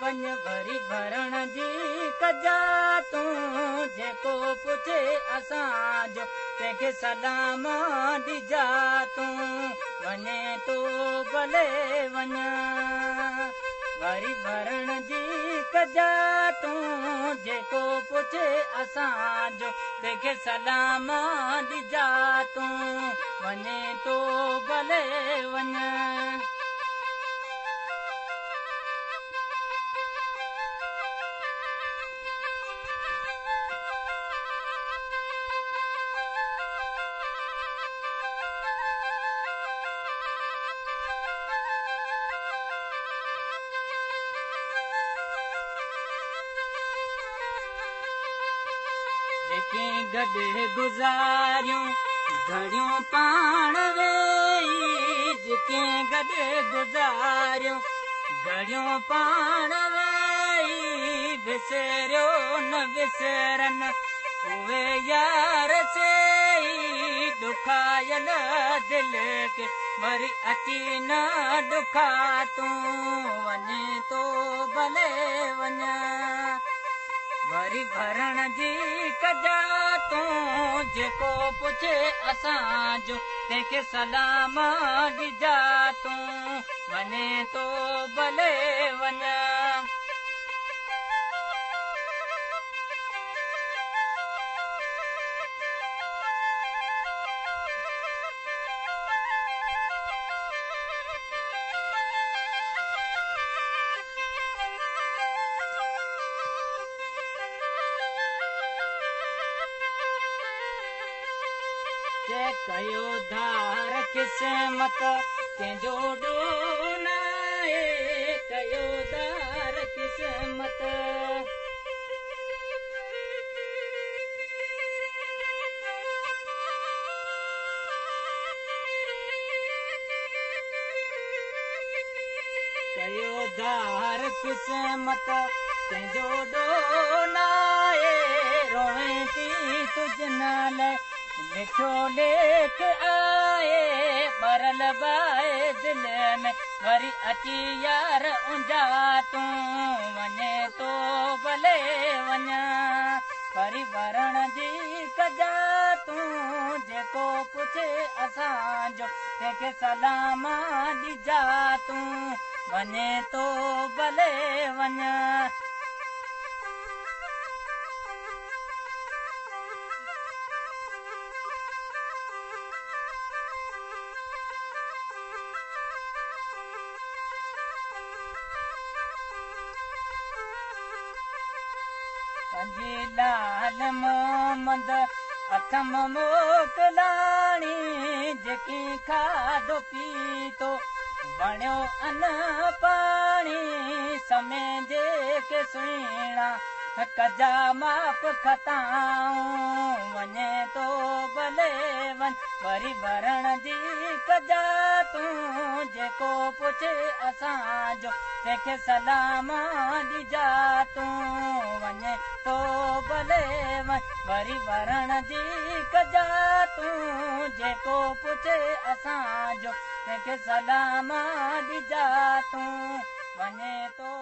वञ वरी भरण जी कजा तूं जेको पुछे असांजो तंहिंखे सलाम ॾिजा तूं वञे तो भले वञ वरी भरण जी कजा तूं जेको पुछे असांजो तंहिंखे सलाम ॾिजा तूं वञे तो भले वञ गॾे गुज़ारियूं घड़ियूं पाण वेई जेके गॾे गुज़ारियूं घड़ियूं पाण वेई विसरियो न विसरन उहे यार से दुखायल दिलि खे वरी अची न दुखा तूं वञे तो भले वञ वरी भरण जी कजा तूं जेको पुछे असांजो तंहिंखे सलाम ॾिजा तूं वञे तो भले वञ कयो धार क़िस्मत कंहिंजो ॾोह न आहे कयो धार क़िस्मत कयो धार क़िस्मत कंहिंजो ॾोह न आहे रोए थी तुझ नाल लिखो लेख आए मरल बाए दिल में वरी अची यार उंजा तूं वञे तो भले वञ वरी भरण जी कजा तूं जेको पुछे असांजो तंहिंखे सलाम ॾिजा तूं वञे तो भले वञ लाल मोहम्मद अथम मोकलाणी जेकी खाधो पीतो वणियो अन पाणी समय जेके सुहिणा कजा माप खताऊं वञे तो भले वञ वरी भरण जी कजा तूं जेको पुछे असांजो तंहिंखे सलाम ॾिजा तूं वञे तो भले वञ वरी भरण जी कजा तूं जेको पुछे असांजो तंहिंखे सलाम ॾिजा तूं वञे तो